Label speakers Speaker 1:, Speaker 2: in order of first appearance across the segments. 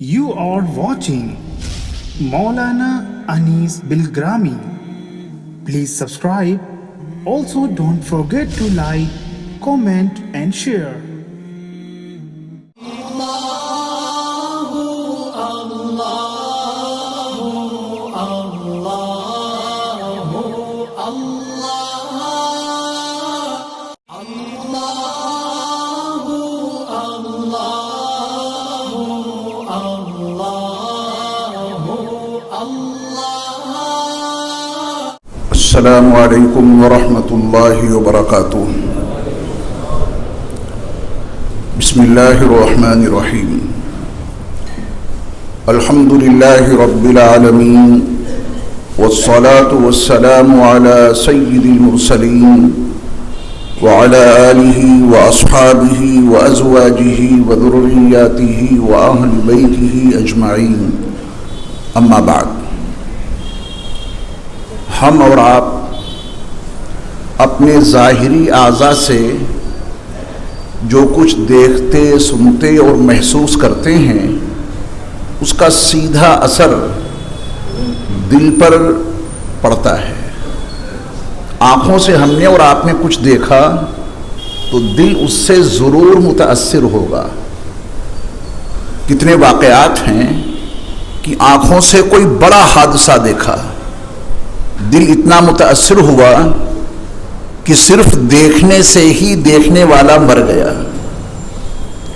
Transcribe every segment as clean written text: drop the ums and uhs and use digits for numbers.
Speaker 1: You are watching Maulana Anis Bilgrami. Please subscribe. Also don't forget to like, comment and share.
Speaker 2: السلام علیکم ورحمۃ اللہ وبرکاتہ۔ بسم اللہ الرحمن الرحیم۔ الحمد للہ رب العالمین والصلاة والسلام علی سید المرسلین وعلی آلہ واصحابہ وازواجہ وذریاتہ واہل بیتہ اجمعین، اما بعد۔ ہم اور آپ اپنے ظاہری اعضاء سے جو کچھ دیکھتے، سنتے اور محسوس کرتے ہیں، اس کا سیدھا اثر دل پر پڑتا ہے۔ آنکھوں سے ہم نے اور آپ نے کچھ دیکھا تو دل اس سے ضرور متاثر ہوگا۔ کتنے واقعات ہیں کہ آنکھوں سے کوئی بڑا حادثہ دیکھا، دل اتنا متاثر ہوا کہ صرف دیکھنے سے ہی دیکھنے والا مر گیا،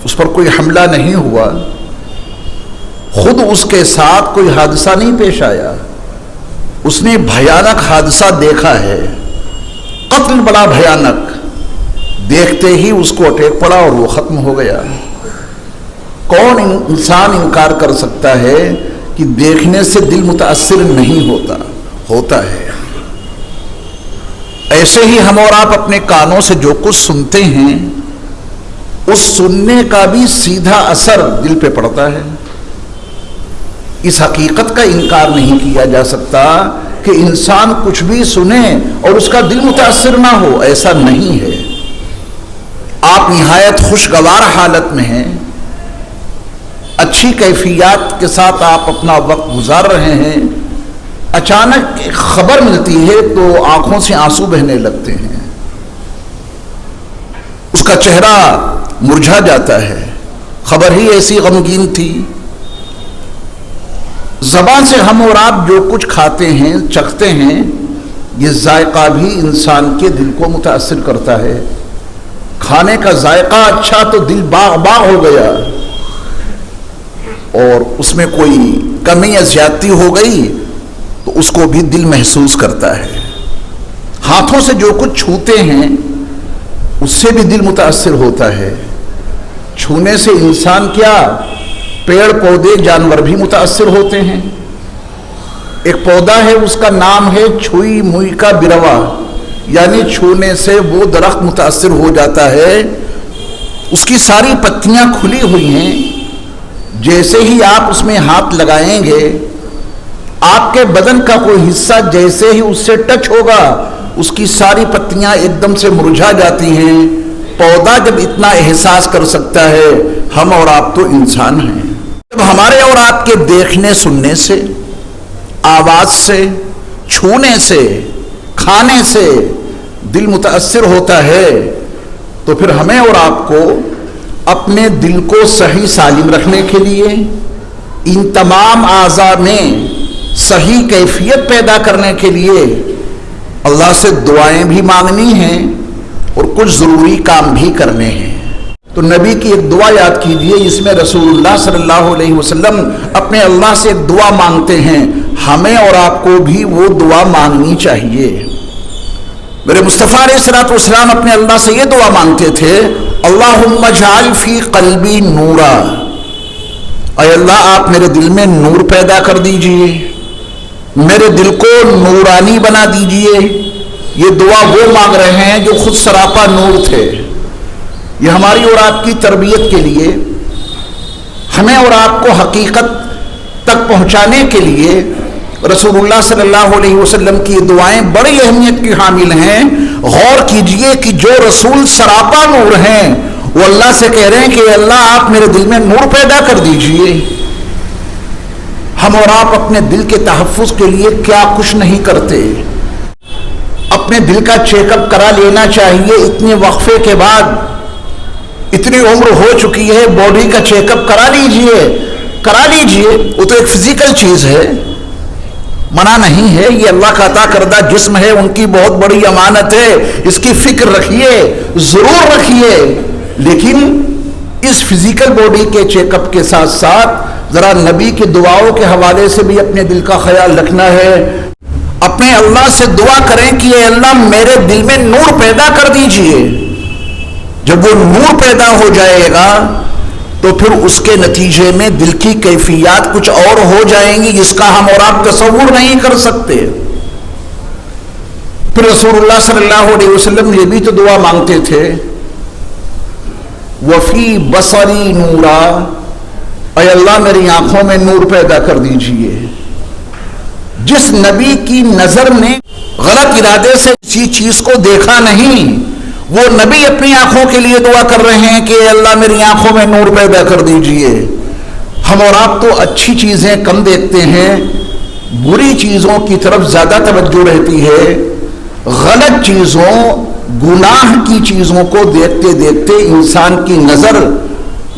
Speaker 2: اس پر کوئی حملہ نہیں ہوا، خود اس کے ساتھ کوئی حادثہ نہیں پیش آیا، اس نے بھیانک حادثہ دیکھا ہے، قتل بڑا بھیانک، دیکھتے ہی اس کو اٹیک پڑا اور وہ ختم ہو گیا۔ کون انسان انکار کر سکتا ہے کہ دیکھنے سے دل متاثر نہیں ہوتا ہے۔ ایسے ہی ہم اور آپ اپنے کانوں سے جو کچھ سنتے ہیں، اس سننے کا بھی سیدھا اثر دل پہ پڑتا ہے۔ اس حقیقت کا انکار نہیں کیا جا سکتا کہ انسان کچھ بھی سنے اور اس کا دل متاثر نہ ہو، ایسا نہیں ہے۔ آپ نہایت خوشگوار حالت میں ہیں، اچھی کیفیات کے ساتھ آپ اپنا وقت گزار رہے ہیں، اچانک ایک خبر ملتی ہے تو آنکھوں سے آنسو بہنے لگتے ہیں، اس کا چہرہ مرجھا جاتا ہے، خبر ہی ایسی غمگین تھی۔ زبان سے ہم اور آپ جو کچھ کھاتے ہیں، چکھتے ہیں، یہ ذائقہ بھی انسان کے دل کو متاثر کرتا ہے۔ کھانے کا ذائقہ اچھا تو دل باغ باغ ہو گیا، اور اس میں کوئی کمی یا زیادتی ہو گئی تو اس کو بھی دل محسوس کرتا ہے۔ ہاتھوں سے جو کچھ چھوتے ہیں اس سے بھی دل متاثر ہوتا ہے۔ چھونے سے انسان کیا، پیڑ پودے جانور بھی متاثر ہوتے ہیں۔ ایک پودا ہے، اس کا نام ہے چھوئی موئی کا بروا، یعنی چھونے سے وہ درخت متاثر ہو جاتا ہے، اس کی ساری پتیاں کھلی ہوئی ہیں، جیسے ہی آپ اس میں ہاتھ لگائیں گے، آپ کے بدن کا کوئی حصہ جیسے ہی اس سے ٹچ ہوگا، اس کی ساری پتیاں ایک دم سے مرجھا جاتی ہیں۔ پودا جب اتنا احساس کر سکتا ہے، ہم اور آپ تو انسان ہیں۔ جب ہمارے اور آپ کے دیکھنے، سننے سے، آواز سے، چھونے سے، کھانے سے دل متاثر ہوتا ہے، تو پھر ہمیں اور آپ کو اپنے دل کو صحیح سالم رکھنے کے لیے ان تمام اعضاء میں صحیح کیفیت پیدا کرنے کے لیے اللہ سے دعائیں بھی مانگنی ہیں اور کچھ ضروری کام بھی کرنے ہیں۔ تو نبی کی ایک دعا یاد کیجئے، جس میں رسول اللہ صلی اللہ علیہ وسلم اپنے اللہ سے ایک دعا مانگتے ہیں، ہمیں اور آپ کو بھی وہ دعا مانگنی چاہیے۔ میرے مصطفیٰ علیہ الصلوۃ والسلام اپنے اللہ سے یہ دعا مانگتے تھے، اللہم اجعل فی قلبی نورا، اے اللہ آپ میرے دل میں نور پیدا کر دیجئے، میرے دل کو نورانی بنا دیجئے۔ یہ دعا وہ مانگ رہے ہیں جو خود سراپا نور تھے۔ یہ ہماری اور آپ کی تربیت کے لیے، ہمیں اور آپ کو حقیقت تک پہنچانے کے لیے رسول اللہ صلی اللہ علیہ وسلم کی دعائیں بڑی اہمیت کی حامل ہیں۔ غور کیجئے کہ جو رسول سراپا نور ہیں، وہ اللہ سے کہہ رہے ہیں کہ اللہ آپ میرے دل میں نور پیدا کر دیجئے، ہم اور آپ اپنے دل کے تحفظ کے لیے کیا کچھ نہیں کرتے. اپنے دل کا چیک اپ کرا لینا چاہیے. اتنے وقفے کے بعد اتنی عمر ہو چکی ہے, باڈی کا چیک اپ کرا لیجئے. وہ تو ایک فزیکل چیز ہے, منع نہیں ہے. یہ اللہ کا عطا کردہ جسم ہے, ان کی بہت بڑی امانت ہے, اس کی فکر رکھیے, ضرور رکھیے. لیکن اس فزیکل باڈی کے چیک اپ کے ساتھ ساتھ ذرا نبی کی دعاؤں کے حوالے سے بھی اپنے دل کا خیال رکھنا ہے. اپنے اللہ سے دعا کریں کہ اے اللہ میرے دل میں نور پیدا کر دیجئے. جب وہ نور پیدا ہو جائے گا تو پھر اس کے نتیجے میں دل کی کیفیات کچھ اور ہو جائیں گی جس کا ہم اور آپ تصور نہیں کر سکتے. پھر رسول اللہ صلی اللہ علیہ وسلم یہ بھی تو دعا مانگتے تھے, وفی بصری نورا, اے اللہ میری آنکھوں میں نور پیدا کر دیجئے. جس نبی کی نظر نے غلط ارادے سے کسی چیز کو دیکھا نہیں, وہ نبی اپنی آنکھوں کے لیے دعا کر رہے ہیں کہ اے اللہ میری آنکھوں میں نور پیدا کر دیجئے. ہم اور آپ تو اچھی چیزیں کم دیکھتے ہیں, بری چیزوں کی طرف زیادہ توجہ رہتی ہے. غلط چیزوں, گناہ کی چیزوں کو دیکھتے دیکھتے انسان کی نظر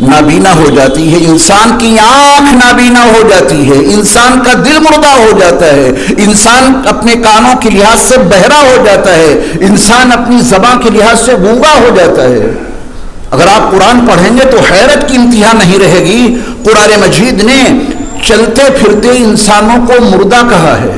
Speaker 2: نابینا ہو جاتی ہے, انسان کی آنکھ نابینا ہو جاتی ہے, انسان کا دل مردہ ہو جاتا ہے, انسان اپنے کانوں کے لحاظ سے بہرا ہو جاتا ہے, انسان اپنی زبان کے لحاظ سے گونگا ہو جاتا ہے. اگر آپ قرآن پڑھیں گے تو حیرت کی انتہا نہیں رہے گی. قرآن مجید نے چلتے پھرتے انسانوں کو مردہ کہا ہے,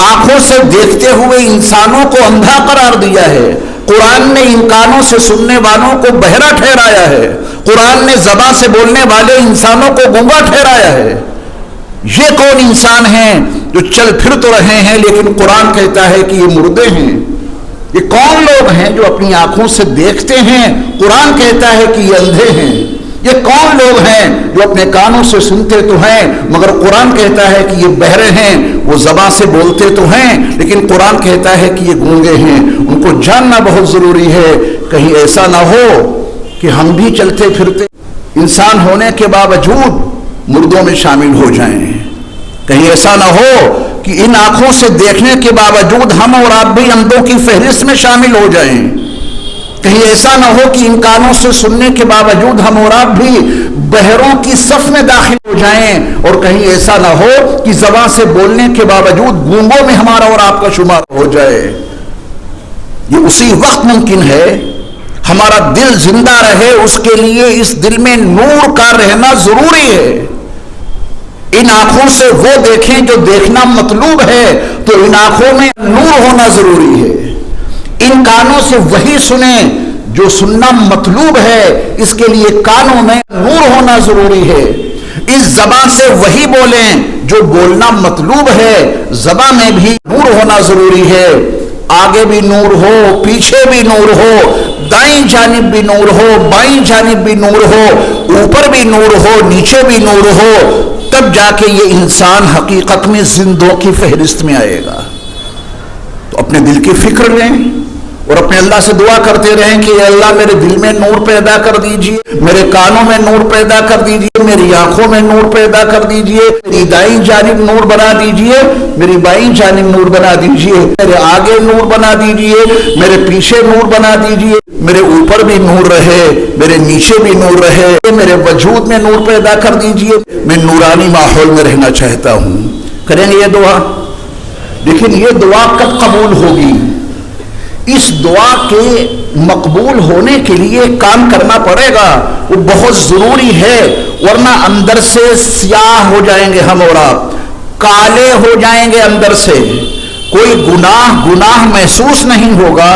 Speaker 2: آنکھوں سے دیکھتے ہوئے انسانوں کو اندھا قرار دیا ہے. قرآن نے ان کانوں سے سننے والوں کو بہرا ٹھہرایا ہے. قرآن نے زبان سے بولنے والے انسانوں کو گونگا ٹھہرایا ہے. یہ کون انسان ہیں جو چل پھر تو رہے ہیں لیکن قرآن کہتا ہے کہ یہ مردے ہیں؟ یہ کون لوگ ہیں جو اپنی آنکھوں سے دیکھتے ہیں, قرآن کہتا ہے کہ یہ اندھے ہیں. یہ کون لوگ ہیں جو اپنے کانوں سے سنتے تو ہیں مگر قرآن کہتا ہے کہ یہ بہرے ہیں. وہ زبان سے بولتے تو ہیں لیکن قرآن کہتا ہے کہ یہ گونگے ہیں. ان کو جاننا بہت ضروری ہے. کہیں ایسا نہ ہو کہ ہم بھی چلتے پھرتے انسان ہونے کے باوجود مردوں میں شامل ہو جائیں. کہیں ایسا نہ ہو کہ ان آنکھوں سے دیکھنے کے باوجود ہم اور آپ بھی اندھوں کی فہرست میں شامل ہو جائیں. کہیں ایسا نہ ہو کہ ان کانوں سے سننے کے باوجود ہم اور آپ بھی بہروں کی صف میں داخل ہو جائیں. اور کہیں ایسا نہ ہو کہ زبان سے بولنے کے باوجود گونگوں میں ہمارا اور آپ کا شمار ہو جائے. یہ اسی وقت ممکن ہے. ہمارا دل زندہ رہے اس کے لیے اس دل میں نور کا رہنا ضروری ہے. ان آنکھوں سے وہ دیکھیں جو دیکھنا مطلوب ہے تو ان آنکھوں میں نور ہونا ضروری ہے. ان کانوں سے وہی سنیں جو سننا مطلوب ہے, اس کے لیے کانوں میں نور ہونا ضروری ہے. اس زبان سے وہی بولیں جو بولنا مطلوب ہے, زبان میں بھی نور ہونا ضروری ہے. آگے بھی نور ہو, پیچھے بھی نور ہو, دائیں جانب بھی نور ہو, بائیں جانب بھی نور ہو, اوپر بھی نور ہو, نیچے بھی نور ہو, تب جا کے یہ انسان حقیقت میں زندوں کی فہرست میں آئے گا. تو اپنے دل کی فکر لیں اور اپنے اللہ سے دعا کرتے رہیں کہ اے اللہ میرے دل میں نور پیدا کر دیجئے, میرے کانوں میں نور پیدا کر دیجئے, میری آنکھوں میں نور پیدا کر دیجئے, میری دائیں جانب نور بنا دیجئے, میری بائیں جانب نور بنا دیجئے, میرے آگے نور بنا دیجئے, میرے پیچھے نور بنا دیجئے, میرے اوپر بھی نور رہے, میرے نیچے بھی نور رہے, میرے وجود میں نور پیدا کر دیجئے. میں نورانی ماحول میں رہنا چاہتا ہوں. کریں گے یہ دعا. لیکن یہ دعا کب قبول ہوگی؟ اس دعا کے مقبول ہونے کے لیے کام کرنا پڑے گا, وہ بہت ضروری ہے. ورنہ اندر سے سیاہ ہو جائیں گے ہم اور آپ, کالے ہو جائیں گے اندر سے. کوئی گناہ محسوس نہیں ہوگا,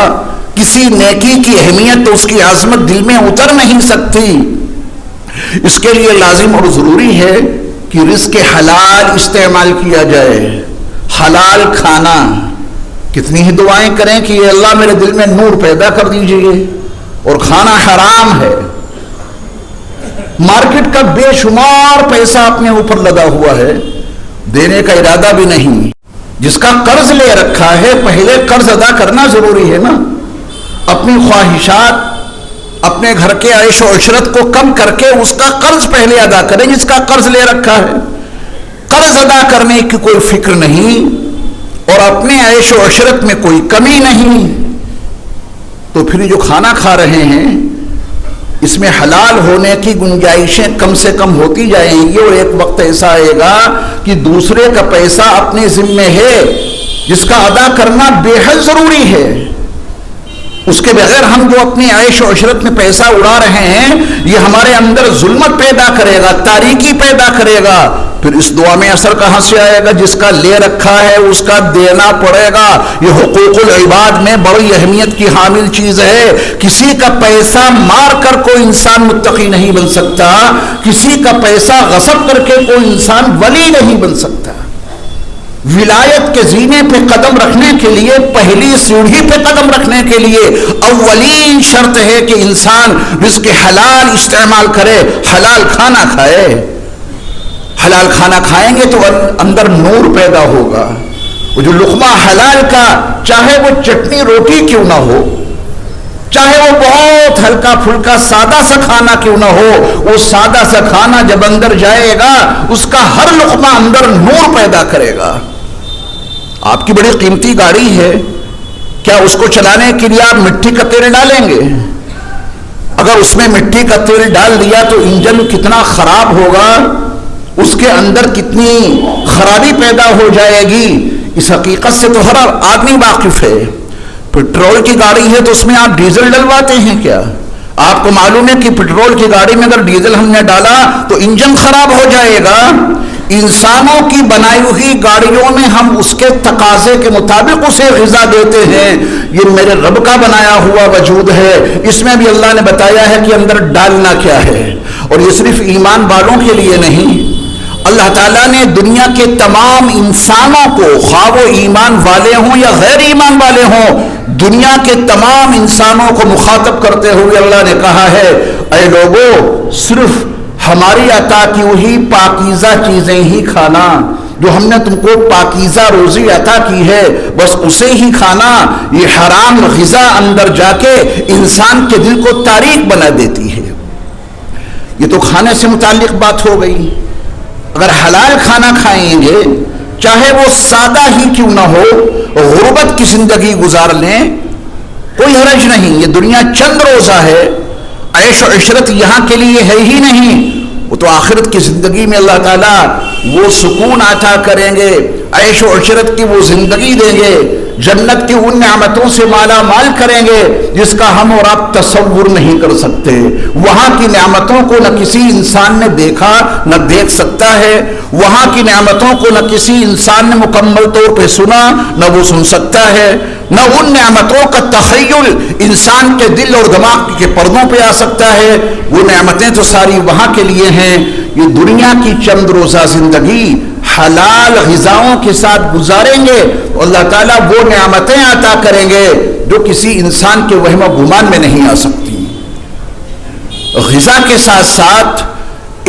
Speaker 2: کسی نیکی کی اہمیت, اس کی عظمت دل میں اتر نہیں سکتی. اس کے لیے لازم اور ضروری ہے کہ رزق حلال استعمال کیا جائے, حلال کھانا. کتنی ہی دعائیں کریں کہ اے اللہ میرے دل میں نور پیدا کر دیجئے, اور کھانا حرام ہے. مارکیٹ کا بے شمار پیسہ اپنے اوپر لگا ہوا ہے, دینے کا ارادہ بھی نہیں. جس کا قرض لے رکھا ہے پہلے قرض ادا کرنا ضروری ہے نا. اپنی خواہشات, اپنے گھر کے عیش و عشرت کو کم کر کے اس کا قرض پہلے ادا کریں جس کا قرض لے رکھا ہے. قرض ادا کرنے کی کوئی فکر نہیں اور اپنے عیش و عشرت میں کوئی کمی نہیں، تو پھر جو کھانا کھا رہے ہیں اس میں حلال ہونے کی گنجائشیں کم سے کم ہوتی جائیں گی، اور ایک وقت ایسا آئے گا کہ دوسرے کا پیسہ اپنے ذمے ہے جس کا ادا کرنا بے حد ضروری ہے، اس کے بغیر ہم جو اپنی عیش و عشرت میں پیسہ اڑا رہے ہیں یہ ہمارے اندر ظلمت پیدا کرے گا، تاریکی پیدا کرے گا، پھر اس دعا میں اثر کہاں سے آئے گا؟ جس کا لے رکھا ہے اس کا دینا پڑے گا۔ یہ حقوق العباد میں بڑی اہمیت کی حامل چیز ہے۔ کسی کا پیسہ مار کر کوئی انسان متقی نہیں بن سکتا، کسی کا پیسہ غصب کر کے کوئی انسان ولی نہیں بن سکتا۔ ولایت کے زینے پہ قدم رکھنے کے لیے، پہلی سیڑھی پہ قدم رکھنے کے لیے اولین شرط ہے کہ انسان رزق حلال استعمال کرے، حلال کھانا کھائے۔ حلال کھانا کھائیں گے تو اندر نور پیدا ہوگا۔ وہ جو لقمہ حلال کا، چاہے وہ چٹنی روٹی کیوں نہ ہو، چاہے وہ بہت ہلکا پھلکا سادہ سا کھانا کیوں نہ ہو، وہ سادہ سا کھانا جب اندر جائے گا اس کا ہر لقمہ اندر نور پیدا کرے گا۔ آپ کی بڑی قیمتی گاڑی ہے، کیا اس کو چلانے کے لیے آپ مٹی کا تیل ڈالیں گے؟ اگر اس میں مٹی کا تیل ڈال دیا تو انجن کتنا خراب ہوگا، اس کے اندر کتنی خرابی پیدا ہو جائے گی۔ اس حقیقت سے تو ہر آدمی واقف ہے۔ پٹرول کی گاڑی ہے تو اس میں آپ ڈیزل ڈلواتے ہیں کیا؟ آپ کو معلوم ہے کہ پٹرول کی گاڑی میں اگر ڈیزل ہم نے ڈالا تو انجن خراب ہو جائے گا۔ انسانوں کی بنائی ہوئی گاڑیوں میں ہم اس کے تقاضے کے مطابق اسے غذا دیتے ہیں۔ یہ میرے رب کا بنایا ہوا وجود ہے، اس میں بھی اللہ نے بتایا ہے کہ اندر ڈالنا کیا ہے۔ اور یہ صرف ایمان والوں کے لیے نہیں، اللہ تعالیٰ نے دنیا کے تمام انسانوں کو، خواہ وہ ایمان والے ہوں یا غیر ایمان والے ہوں، دنیا کے تمام انسانوں کو مخاطب کرتے ہوئے اللہ نے کہا ہے، اے لوگو صرف ہماری عطا کی وہی پاکیزہ چیزیں ہی کھانا، جو ہم نے تم کو پاکیزہ روزی عطا کی ہے بس اسے ہی کھانا۔ یہ حرام غذا اندر جا کے انسان کے دل کو تاریک بنا دیتی ہے۔ یہ تو کھانے سے متعلق بات ہو گئی۔ اگر حلال کھانا کھائیں گے، چاہے وہ سادہ ہی کیوں نہ ہو، غربت کی زندگی گزار لیں، کوئی حرج نہیں۔ یہ دنیا چند روزہ ہے، عیش و عشرت یہاں کے لیے ہے ہی نہیں، وہ تو آخرت کی زندگی میں اللہ تعالیٰ وہ سکون عطا کریں گے، عیش و عشرت کی وہ زندگی دیں گے، جنت کی ان نعمتوں سے مالا مال کریں گے جس کا ہم اور آپ تصور نہیں کر سکتے۔ وہاں کی نعمتوں کو نہ کسی انسان نے دیکھا نہ دیکھ سکتا ہے، وہاں کی نعمتوں کو نہ کسی انسان نے مکمل طور پہ سنا نہ وہ سن سکتا ہے، نہ ان نعمتوں کا تخیل انسان کے دل اور دماغ کے پردوں پہ آ سکتا ہے۔ وہ نعمتیں تو ساری وہاں کے لیے ہیں۔ یہ دنیا کی چند روزہ زندگی حلال غذاؤں کے ساتھ گزاریں گے تو اللہ تعالیٰ وہ نعمتیں عطا کریں گے جو کسی انسان کے وہم و گمان میں نہیں آ سکتی۔ غذا کے ساتھ ساتھ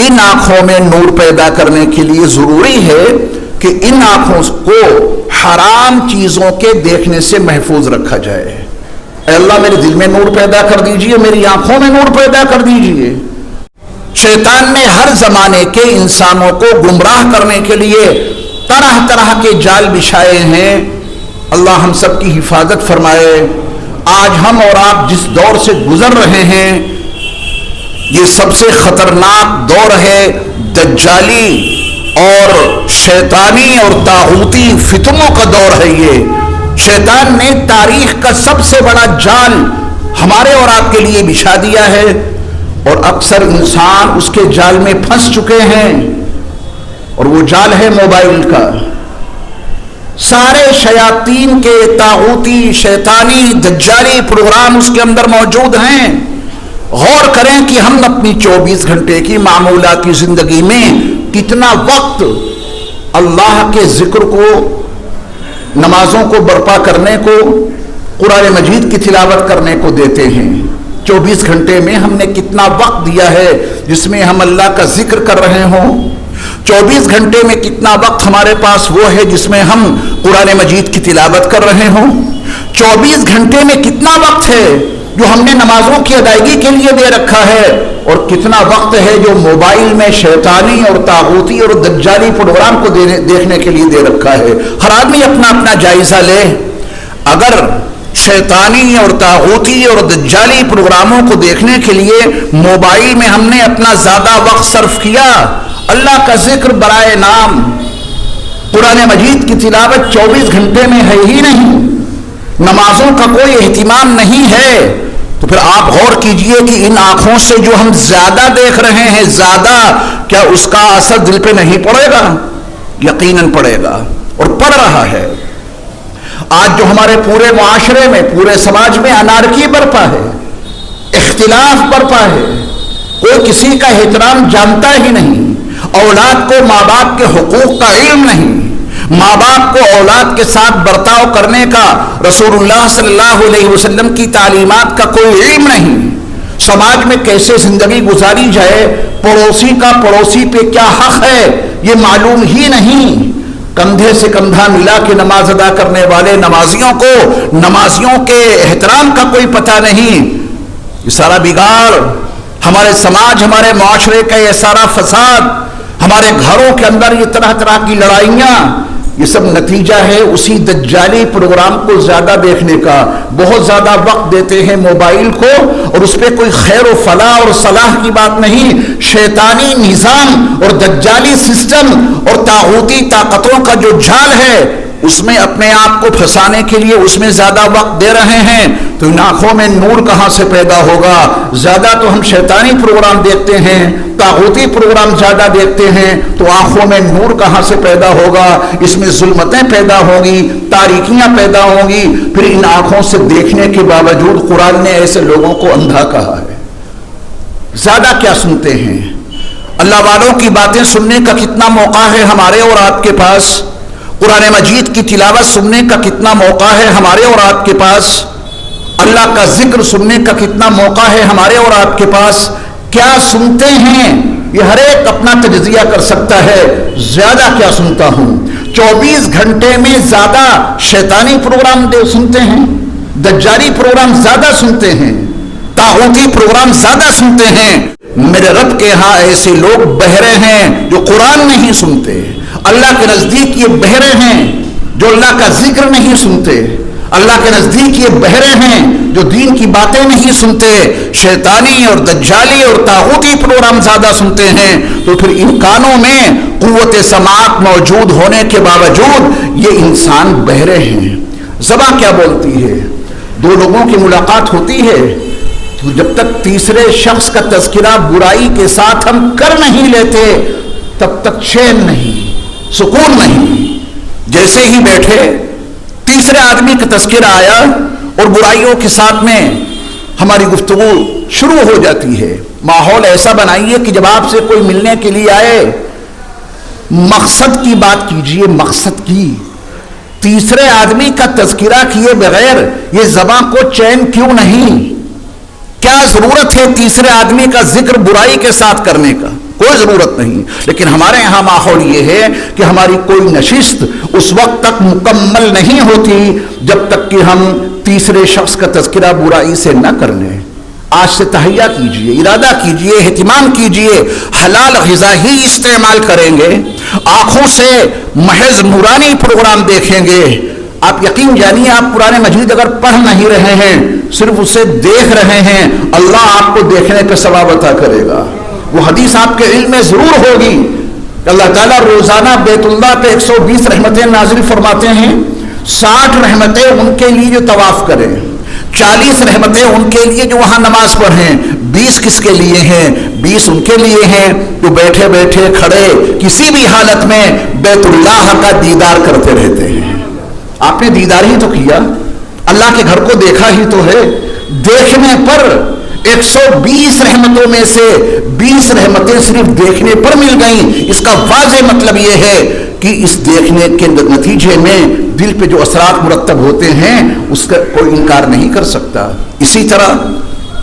Speaker 2: ان آنکھوں میں نور پیدا کرنے کے لیے ضروری ہے کہ ان آنکھوں کو حرام چیزوں کے دیکھنے سے محفوظ رکھا جائے۔ اے اللہ میرے دل میں نور پیدا کر دیجئے، میری آنکھوں میں نور پیدا کر دیجئے۔ شیطان نے ہر زمانے کے انسانوں کو گمراہ کرنے کے لیے طرح طرح کے جال بچھائے ہیں۔ اللہ ہم سب کی حفاظت فرمائے۔ آج ہم اور آپ جس دور سے گزر رہے ہیں یہ سب سے خطرناک دور ہے، دجالی اور شیطانی اور طاغوتی فتنوں کا دور ہے۔ یہ شیطان نے تاریخ کا سب سے بڑا جال ہمارے اور آپ کے لیے بچھا دیا ہے، اور اکثر انسان اس کے جال میں پھنس چکے ہیں، اور وہ جال ہے موبائل کا۔ سارے شیاطین کے طاغوتی شیطانی دجالی پروگرام اس کے اندر موجود ہیں۔ غور کریں کہ ہم اپنی 24 گھنٹے کی معمولاتی زندگی میں کتنا وقت اللہ کے ذکر کو، نمازوں کو برپا کرنے کو، قرآن مجید کی تلاوت کرنے کو دیتے ہیں۔ 24 گھنٹے میں ہم نے کتنا وقت دیا ہے جس میں ہم اللہ کا ذکر کر رہے ہوں؟ 24 گھنٹے میں کتنا وقت ہمارے پاس وہ ہے جس میں ہم قرآن مجید کی تلاوت کر رہے ہوں؟ 24 گھنٹے میں کتنا وقت ہے جو ہم نے نمازوں کی ادائیگی کے لیے دے رکھا ہے، اور کتنا وقت ہے جو موبائل میں شیطانی اور طاغوتی اور دجالی پروگرام کو دیکھنے کے لیے دے رکھا ہے۔ ہر آدمی اپنا اپنا جائزہ لے۔ اگر شیطانی اور طاغوتی اور دجالی پروگراموں کو دیکھنے کے لیے موبائل میں ہم نے اپنا زیادہ وقت صرف کیا، اللہ کا ذکر برائے نام، قرآن مجید کی تلاوت 24 گھنٹے میں ہے ہی نہیں، نمازوں کا کوئی اہتمام نہیں ہے، تو پھر آپ غور کیجئے کہ ان آنکھوں سے جو ہم زیادہ دیکھ رہے ہیں، زیادہ، کیا اس کا اثر دل پہ نہیں پڑے گا؟ یقیناً پڑے گا، اور پڑ رہا ہے۔ آج جو ہمارے پورے معاشرے میں، پورے سماج میں انارکی برپا ہے، اختلاف برپا ہے، کوئی کسی کا احترام جانتا ہی نہیں، اولاد کو ماں باپ کے حقوق کا علم نہیں، ماں باپ کو اولاد کے ساتھ برتاؤ کرنے کا رسول اللہ صلی اللہ علیہ وسلم کی تعلیمات کا کوئی علم نہیں، سماج میں کیسے زندگی گزاری جائے، پڑوسی کا پڑوسی پہ کیا حق ہے یہ معلوم ہی نہیں، کندھے سے کندھا ملا کے نماز ادا کرنے والے نمازیوں کو نمازیوں کے احترام کا کوئی پتہ نہیں۔ یہ سارا بگاڑ، ہمارے سماج، ہمارے معاشرے کا یہ سارا فساد، ہمارے گھروں کے اندر یہ طرح طرح کی لڑائیاں، یہ سب نتیجہ ہے اسی دجالی پروگرام کو زیادہ دیکھنے کا۔ بہت زیادہ وقت دیتے ہیں موبائل کو، اور اس پہ کوئی خیر و فلاح اور صلاح کی بات نہیں، شیطانی نظام اور دجالی سسٹم اور طاغوتی طاقتوں کا جو جال ہے اس میں اپنے آپ کو پھنسانے کے لیے اس میں زیادہ وقت دے رہے ہیں، تو ان آنکھوں میں نور کہاں سے پیدا ہوگا؟ زیادہ تو ہم شیطانی پروگرام دیکھتے ہیں، طاغوتی پروگرام زیادہ دیکھتے ہیں، تو آنکھوں میں نور کہاں سے پیدا ہوگا؟ اس میں ظلمتیں پیدا ہوں گی، تاریکیاں پیدا ہوں گی۔ پھر ان آنکھوں سے دیکھنے کے باوجود قرآن نے ایسے لوگوں کو اندھا کہا ہے۔ زیادہ کیا سنتے ہیں؟ اللہ والوں کی باتیں سننے کا کتنا موقع ہے ہمارے اور آپ کے پاس؟ قرآن مجید کی تلاوت سننے کا کتنا موقع ہے ہمارے اور آپ کے پاس؟ اللہ کا ذکر سننے کا کتنا موقع ہے ہمارے اور آپ کے پاس؟ کیا سنتے ہیں یہ ہر ایک اپنا تجزیہ کر سکتا ہے۔ زیادہ کیا سنتا ہوں؟ 24 گھنٹے میں زیادہ شیطانی پروگرام سنتے ہیں، دجالی پروگرام زیادہ سنتے ہیں، طاغوتی پروگرام زیادہ سنتے ہیں۔ میرے رب کے ہاں ایسے لوگ بہرے ہیں جو قرآن نہیں سنتے، اللہ کے نزدیک یہ بہرے ہیں جو اللہ کا ذکر نہیں سنتے، اللہ کے نزدیک یہ بہرے ہیں جو دین کی باتیں نہیں سنتے، شیطانی اور دجالی اور طاغوتی پروگرام زیادہ سنتے ہیں۔ تو پھر ان کانوں میں قوت سماعت موجود ہونے کے باوجود یہ انسان بہرے ہیں۔ زبان کیا بولتی ہے؟ دو لوگوں کی ملاقات ہوتی ہے تو جب تک تیسرے شخص کا تذکرہ برائی کے ساتھ ہم کر نہیں لیتے تب تک چین نہیں، سکون نہیں۔ جیسے ہی بیٹھے تیسرے آدمی کا تذکرہ آیا اور برائیوں کے ساتھ میں ہماری گفتگو شروع ہو جاتی ہے۔ ماحول ایسا بنائیے کہ جب آپ سے کوئی ملنے کے لیے آئے مقصد کی بات کیجئے، مقصد کی۔ تیسرے آدمی کا تذکرہ کیے بغیر یہ زبان کو چین کیوں نہیں؟ کیا ضرورت ہے تیسرے آدمی کا ذکر برائی کے ساتھ کرنے کا؟ کوئی ضرورت نہیں۔ لیکن ہمارے یہاں ماحول یہ ہے کہ ہماری کوئی نشست اس وقت تک مکمل نہیں ہوتی جب تک کہ ہم تیسرے شخص کا تذکرہ برائی سے نہ کر لیں۔ آج سے تہیہ کیجئے، ارادہ کیجئے، اہتمام کیجئے، حلال غذا ہی استعمال کریں گے، آنکھوں سے محض نورانی پروگرام دیکھیں گے۔ آپ یقین جانیے، آپ قرآن مجید اگر پڑھ نہیں رہے ہیں، صرف اسے دیکھ رہے ہیں، اللہ آپ کو دیکھنے کا ثواب عطا کرے گا۔ وہ حدیث آپ کے علم میں ضرور ہوگی، اللہ تعالیٰ روزانہ بیت اللہ پہ 120 رحمتیں نازل فرماتے ہیں۔ 60 رحمتیں ان کے لیے جو طواف کریں، 40 رحمتیں ان کے لیے جو وہاں نماز پڑھیں، 20 کس کے لیے ہیں؟ 20 ان کے لیے ہیں جو بیٹھے بیٹھے کھڑے کسی بھی حالت میں بیت اللہ کا دیدار کرتے رہتے ہیں۔ آپ نے دیدار ہی تو کیا، اللہ کے گھر کو دیکھا ہی تو ہے۔ دیکھنے پر 120 رحمتوں میں سے 20 رحمتیں صرف دیکھنے پر مل گئیں۔ اس کا واضح مطلب یہ ہے کہ اس دیکھنے کے نتیجے میں دل پہ جو اثرات مرتب ہوتے ہیں اس کا کوئی انکار نہیں کر سکتا۔ اسی طرح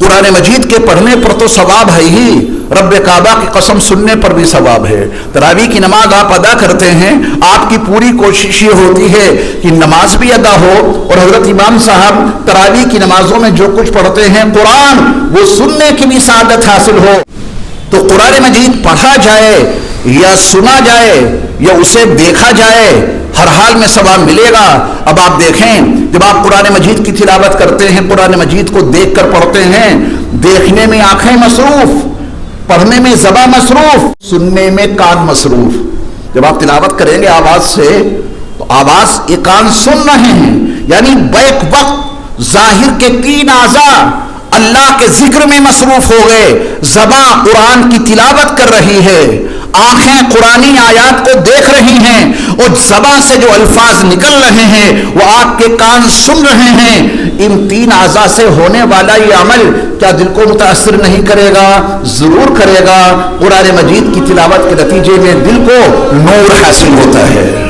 Speaker 2: قرآن مجید کے پڑھنے پر تو ثواب ہے ہی، رب کعبہ کی قسم سننے پر بھی ثواب ہے۔ تراویح کی نماز آپ ادا کرتے ہیں، آپ کی پوری کوشش یہ ہوتی ہے کہ نماز بھی ادا ہو، اور حضرت امام صاحب تراویح کی نمازوں میں جو کچھ پڑھتے ہیں قرآن، وہ سننے کی بھی سعادت حاصل ہو۔ تو قرآن مجید پڑھا جائے یا سنا جائے یا اسے دیکھا جائے، ہر حال میں ثواب ملے گا۔ اب آپ دیکھیں، جب آپ قرآن مجید کی تلاوت کرتے ہیں، قرآن مجید کو دیکھ کر پڑھتے ہیں، دیکھنے میں آنکھیں مصروف، پڑھنے میں زبان مصروف، سننے میں کان مصروف۔ جب آپ تلاوت کریں گے آواز سے، تو آواز یہ کان سن رہے ہیں، یعنی بیک وقت ظاہر کے 3 اعضاء اللہ کے ذکر میں مصروف ہو گئے، زبان قرآن کی تلاوت کر رہی ہے، آنکھیں قرآنی آیات کو دیکھ رہی ہیں، اور زبان سے جو الفاظ نکل رہے ہیں وہ آپ کے کان سن رہے ہیں۔ ان 3 اعضاء سے ہونے والا یہ عمل کیا دل کو متاثر نہیں کرے گا؟ ضرور کرے گا۔ قرآن مجید کی تلاوت کے نتیجے میں دل کو نور حاصل ہوتا ہے۔